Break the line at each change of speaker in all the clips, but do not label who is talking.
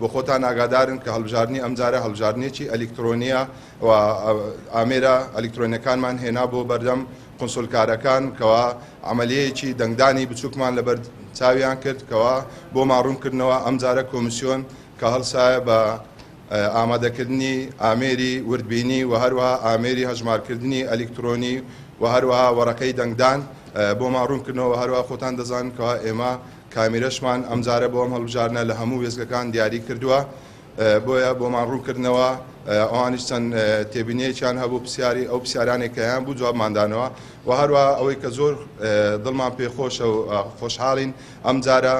بۆ خۆتان ئاگادارن کە هەڵبژاردننی ئەمجارە هەڵبژاردنێکی ئەلکترۆنیە و ئامێرە ئەلکترۆنیەکانمان هێنا بۆ بەردەم قونسولکارەکان کەوا عملیەیەکی دەنگدانی بچووکمان لەبەر چاویان کرد کەوا بۆ ماڕوونکردنەوە ئەمجارە کۆمیسیۆن کە هەڵسایە بە ئامادەکردنی ئامێری وردبینی و هەروەها ئامێری هەژمارکردنی ئەلکترۆنی و هەروەها وەڕەکەی دەنگدان بۆ ماڕوونکردنەوە هەروەها خۆتان دەزانن کەوا ئێمە کامێرەشمان ئەمجارە بۆ ئەم هەڵبژاردنە لە هەموو وێزگەکان دیاری کردووە بۆیە بۆ ماڕوونکردنەوە ئەوانش چەند تێبینیەکیان هەبوو پرسیاری ئەو پرسیارانێکیان بوو جوابماندانەوە و هەروەها ئەوەی کە زۆر دڵمان پێخۆشە و خۆشحاڵین ئەمجارە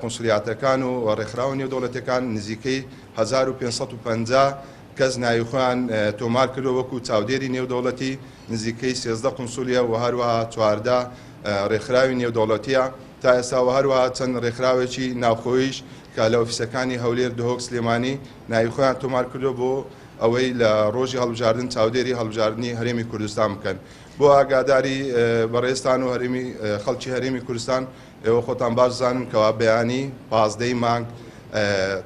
قونسولیاتەکان و ڕێکخراوە نێودەوڵەتیەکان نزیکەی 1550 کەس ناوی خۆیان تۆمار کردو وەکو چاودێری نێودەوڵەتی نزیکەی 13 قونسولیە و هەروەها 14 ڕێکخراوی نێودەوڵەتیە تا ئێستا و هەروەها چەند ڕێکخراوێکی ناوخۆیش کە لە ئۆفیسەکانی هەولێر دهۆک سلێمانی ناوی خۆیان تۆمار کردو بۆ ئەوەی لە ڕۆژی هەڵبژاردن چاودێری هەڵبژاردننی هەرێمی کوردستان بکەن بۆ ئاگاداری بەڕێستان و هەرێمی خەڵکی هەرێمی کوردستان ئێوە خۆتان باش زانن کەوا بەیانی 15 مانگ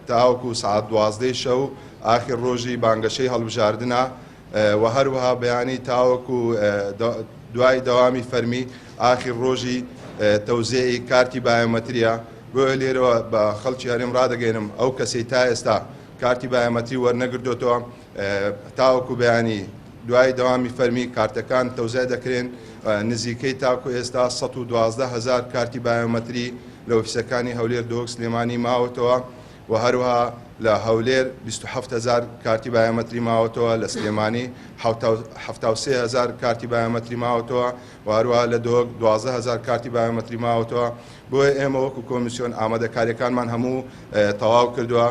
تاوەکو سعات 12 شەو ئاخر ڕۆژی بانگەشەی هەڵبژاردنە و هەروەها بەیانی تاوەکو دوای دەوامی فەرمی ئاخر ڕۆژی تەوزیعی کارتی بایۆمەتریە بۆ لێرەوە بە خەڵکی هەرێم ڕادەگەێنم ئەو کەسەی تا ئێستا کارتی بایۆمەتری وەرنەگرتوتەوە تاوەکو بەیانی دوای دەوامی فەرمی کارتەکان تەوزیع دەکرێن نزیکەی تاکو ئێستا 112,000 کارتی بایۆمەتری لە ئۆفیسەکانی هەولێر دۆک سلێمانی ماوەتەوە و هەروەها لە هەولێر 27,000 کارتی بایۆمەتری ماوەتەوە لە سلێمانی 73,000 کارتی بایۆمەتری ماوەتەوە و هەروەها لە دۆک 12,000 کارتی بایۆمەتری ماوەتەوە بۆیە ئێمە وەکو کۆمیسیۆن ئامادەکاریەکانمان هەموو تەواو کردووە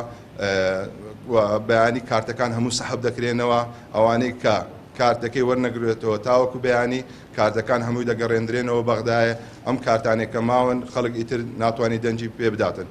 و بەیانی کارتەکان هەموو سەحب دەکرێنەوە ئەوانەی کە کارتەکەی وەرنەگرێتەوە تاوەکو بەیانی کارتەکان هەمووی دەگەڕێندرێنەوە بەغدایە ئەم کارتانێک کە ماون خەڵک ئیتر ناتوانانی دەنجی پێ بداتن.